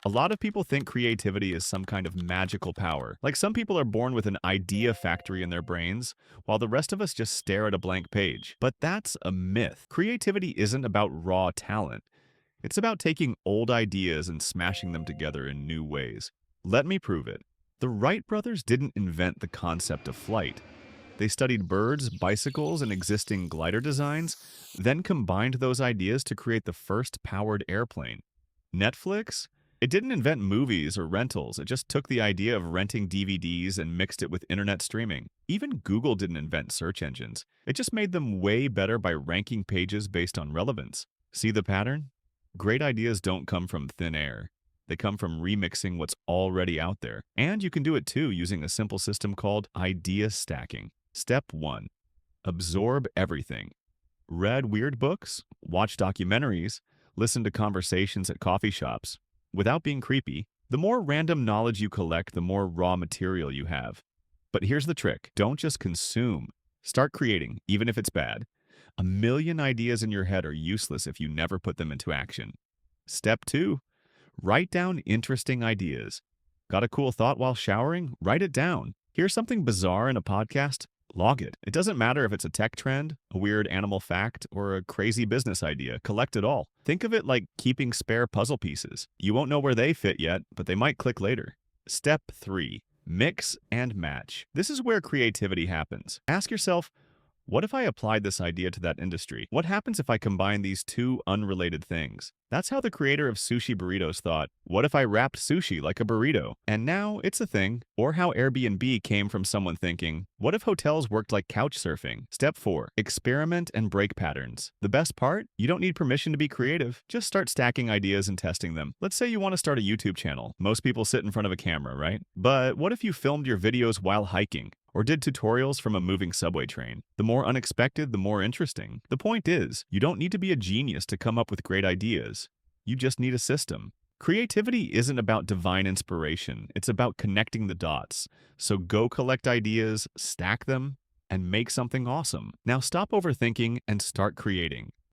A lot of people think creativity is some kind of magical power. Like some people are born with an idea factory in their brains, while the rest of us just stare at a blank page. But that's a myth. Creativity isn't about raw talent. It's about taking old ideas and smashing them together in new ways. Let me prove it. The Wright brothers didn't invent the concept of flight. They studied birds, bicycles, and existing glider designs, then combined those ideas to create the first powered airplane. Netflix? It didn't invent movies or rentals, it just took the idea of renting DVDs and mixed it with internet streaming. Even Google didn't invent search engines, it just made them way better by ranking pages based on relevance. See the pattern? Great ideas don't come from thin air. They come from remixing what's already out there. And you can do it too using a simple system called idea stacking. Step 1. Absorb everything. Read weird books, watch documentaries, listen to conversations at coffee shops. Without being creepy, the more random knowledge you collect, the more raw material you have. But here's the trick. Don't just consume. Start creating, even if it's bad. A million ideas in your head are useless if you never put them into action. Step 2. Write down interesting ideas. Got a cool thought while showering? Write it down. Hear something bizarre in a podcast? Log it. It doesn't matter if it's a tech trend, a weird animal fact, or a crazy business idea. Collect it all. Think of it like keeping spare puzzle pieces. You won't know where they fit yet, but they might click later. Step 3. Mix and match. This is where creativity happens. Ask yourself, what if I applied this idea to that industry? What happens if I combine these two unrelated things? That's how the creator of sushi burritos thought, what if I wrapped sushi like a burrito? And now it's a thing. Or how Airbnb came from someone thinking, what if hotels worked like couch surfing? Step 4. Experiment and break patterns. The best part? You don't need permission to be creative. Just start stacking ideas and testing them. Let's say you want to start a YouTube channel. Most people sit in front of a camera, right? But what if you filmed your videos while hiking? Or did tutorials from a moving subway train? The more unexpected, the more interesting. The point is, you don't need to be a genius to come up with great ideas. You just need a system. Creativity isn't about divine inspiration, it's about connecting the dots. So go collect ideas, stack them, and make something awesome. Now stop overthinking and start creating.